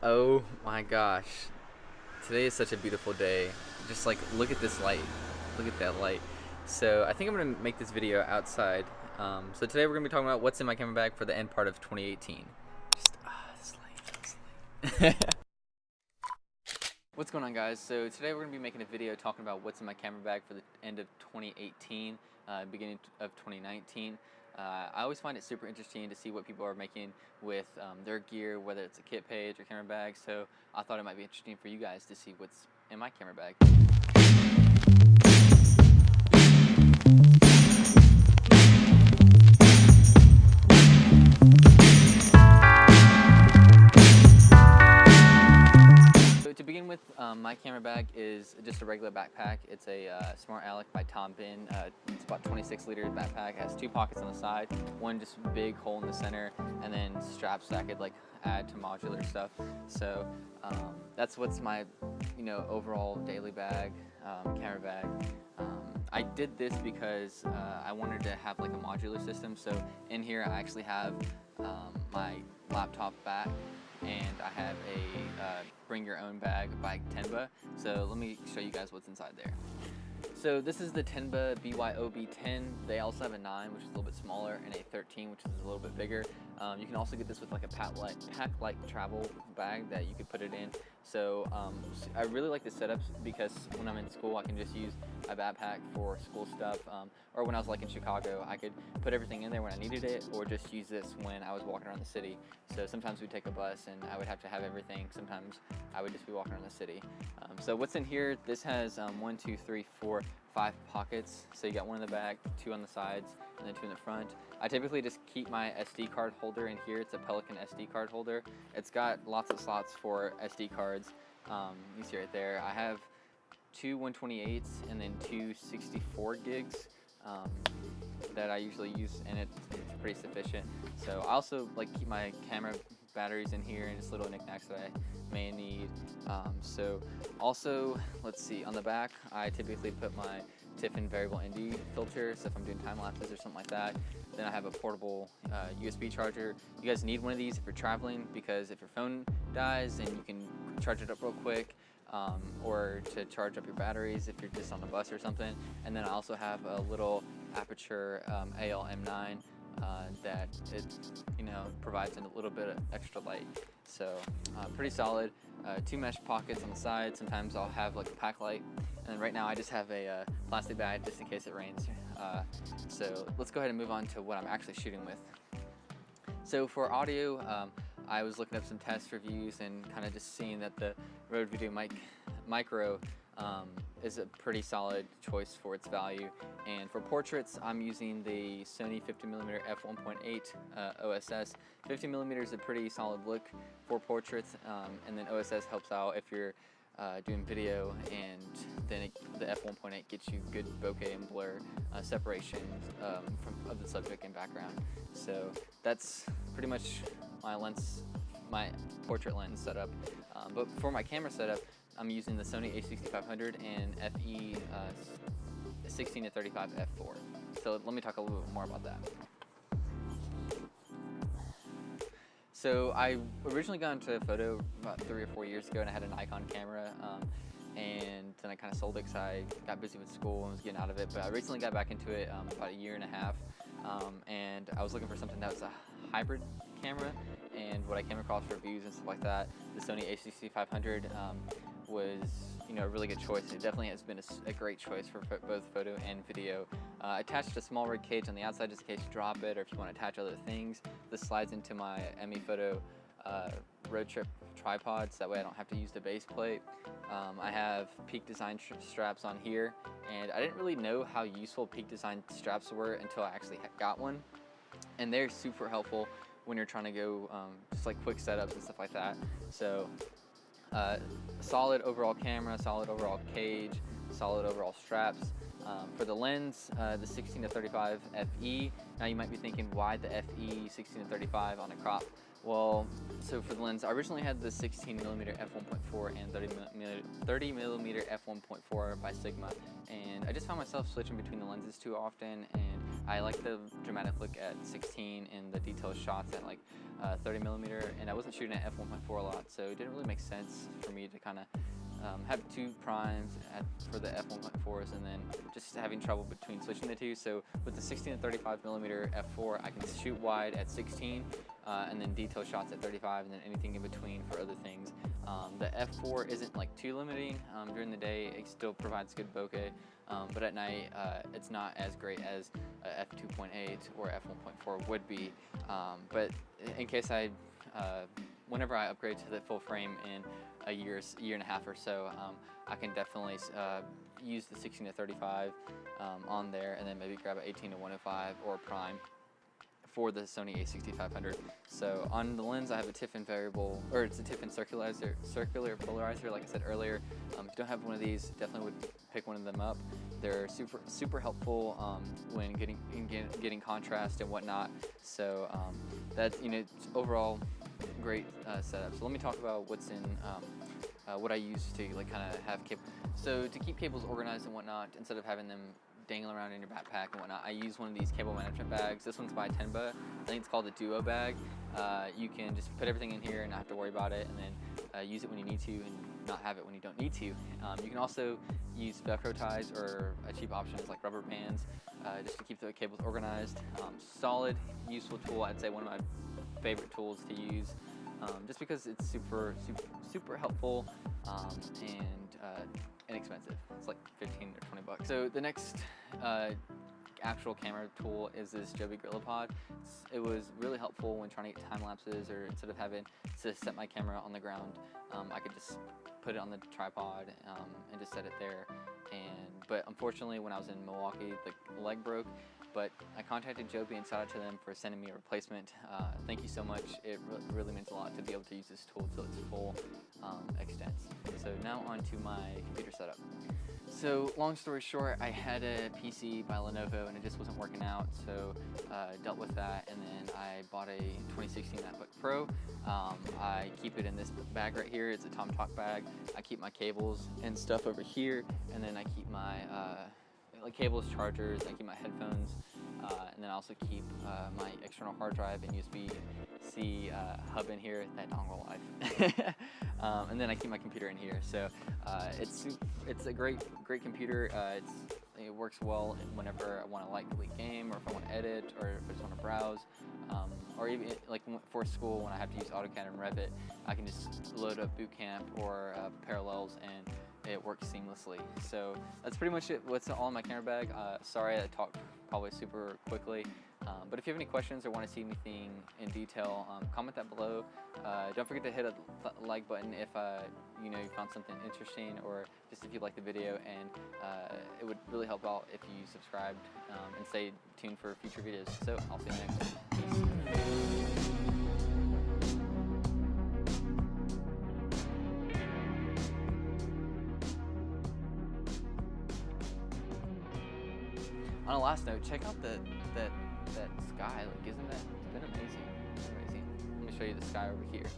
Oh my gosh. Today is such a beautiful day. Just like look at this light. Look at that light. So I think I'm gonna make this video outside. So today we're gonna be talking about what's in my camera bag for the end part of 2018. Just this light. What's going on, guys? So today we're gonna be making a video talking about what's in my camera bag for the end of 2018, beginning of 2019. I always find it super interesting to see what people are making with their gear, whether it's a kit page or camera bag. So I thought it might be interesting for you guys to see what's in my camera bag. To begin with, my camera bag is just a regular backpack. It's a Smart Alec by bihn. It's about 26 liter backpack. It has two pockets on the side, one just big hole in the center, and then straps that I could like add to modular stuff. So that's what's my overall daily bag, camera bag. I did this because I wanted to have like a modular system. So in here I actually have my laptop back, and I have a bring your own bag by Tenba. So let me show you guys what's inside there. So this is the Tenba Byob 10. They also have a 9, which is a little bit smaller, and a 13, which is a little bit bigger. You can also get this with like a pack-like travel bag that you could put it in. So I really like the setups because when I'm in school, I can just use a backpack for school stuff. Or when I was like in Chicago, I could put everything in there when I needed it, or just use this when I was walking around the city. So sometimes we'd take a bus and I would have to have everything. Sometimes I would just be walking around the city. So what's in here? This has 1, 2, 3, 4, 5 pockets. So you got one in the back, 2 on the sides, and then 2 in the front. I typically just keep my SD card holder in here. It's a Pelican SD card holder. It's got lots of slots for SD cards. You see right there. I have 2 128s and then 2 64 gigs that I usually use, and it's pretty sufficient. So I also like keep my camera batteries in here and just little knickknacks that I may need. So also, let's see, on the back I typically put my Tiffin variable ND filter, so if I'm doing time lapses or something like that. Then I have a portable USB charger. You guys need one of these if you're traveling, because if your phone dies, then you can charge it up real quick, or to charge up your batteries if you're just on the bus or something. And then I also have a little aperture AL M9 that it provides a little bit of extra light. So pretty solid. 2 mesh pockets on the side. Sometimes I'll have like a pack light, and right now I just have a plastic bag just in case it rains. So let's go ahead and move on to what I'm actually shooting with. So for audio, I was looking up some test reviews and kind of just seeing that the Rode Video Micro is a pretty solid choice for its value. And for portraits, I'm using the Sony 50mm f1.8 OSS. 50mm is a pretty solid look for portraits, and then OSS helps out if you're doing video, and then the f1.8 gets you good bokeh and blur separation of the subject and background. So that's pretty much my portrait lens setup. But for my camera setup, I'm using the Sony a6500 and FE 16-35 f4. So let me talk a little bit more about that. So I originally got into photo about 3 or 4 years ago, and I had a Nikon camera, and then I kind of sold it because I got busy with school and was getting out of it. But I recently got back into it about 1.5 years, and I was looking for something that was a hybrid camera. And what I came across for reviews and stuff like that, the Sony a6500 was a really good choice. It definitely has been a great choice for both photo and video. Attached a small rig cage on the outside just in case you drop it, or if you want to attach other things. This slides into my ME Photo road trip tripod, so that way I don't have to use the base plate. I have Peak Design straps on here, and I didn't really know how useful Peak Design straps were until I actually got one, and they're super helpful when you're trying to go just like quick setups and stuff like that. So solid overall camera, solid overall cage, solid overall straps. For the lens, the 16-35 FE. Now you might be thinking, why the FE 16-35 on a crop Well, so for the lens, I originally had the 16mm f1.4 and 30mm f1.4 by Sigma, and I just found myself switching between the lenses too often, and I like the dramatic look at 16 and the detailed shots at like 30mm, and I wasn't shooting at f1.4 a lot, so it didn't really make sense for me to kind of have two primes for the f1.4s and then just having trouble between switching the two. So with the 16 and 35mm f4, I can shoot wide at 16 and then detail shots at 35 and then anything in between for other things. The f4 isn't like too limiting. During the day it still provides good bokeh, but at night it's not as great as f2.8 or f1.4 would be. But in case whenever I upgrade to the full frame in a year and a half or so, I can definitely use the 16 to 35 on there, and then maybe grab an 18 to 105 or a prime for the Sony a6500. So on the lens, I have a Tiffin variable, or it's a Tiffin circular polarizer, like I said earlier. If you don't have one of these, definitely would pick one of them up. They're super helpful when getting contrast and whatnot. So that's, it's overall great setup. So let me talk about what's in what I use to kind of have cables. So to keep cables organized and whatnot, instead of having them dangle around in your backpack and whatnot, I use one of these cable management bags. This one's by Tenba. I think it's called the Duo bag. You can just put everything in here and not have to worry about it, and then use it when you need to and not have it when you don't need to. You can also use Velcro ties, or a cheap option is like rubber bands, just to keep the cables organized. Solid, useful tool. I'd say one of my favorite tools to use, just because it's super helpful and inexpensive. It's like 15 or 20 bucks. So the next actual camera tool is this Joby GorillaPod. It was really helpful when trying to get time lapses, or instead of having to set my camera on the ground, I could just put it on the tripod and just set it there. But unfortunately, when I was in Milwaukee, the leg broke. But I contacted Joby and shout out to them for sending me a replacement. Thank you so much. It really means a lot to be able to use this tool to its full extent. So now on to my computer setup. So long story short, I had a PC by Lenovo and it just wasn't working out, so dealt with that, and then I bought a 2016 MacBook Pro. I keep it in this bag right here. It's a TomTalk bag. I keep my cables and stuff over here, and then I keep my cables, chargers, I keep my headphones, and then I also keep my external hard drive and USB-C hub in here, that dongle life. And then I keep my computer in here. So it's a great computer. It works well whenever I want to delete game, or if I want to edit, or if I just want to browse, or even like for school when I have to use AutoCAD and Revit, I can just load up Boot Camp or Parallels and it works seamlessly. So that's pretty much it. What's all in my camera bag. Sorry I talked probably super quickly, but if you have any questions or want to see anything in detail, comment that below. Don't forget to hit a like button if you found something interesting, or just if you like the video, and it would really help out if you subscribed and stay tuned for future videos. So I'll see you next time. Peace. On a last note, check out that sky. Like, isn't that? It's been amazing. It's amazing. Let me show you the sky over here.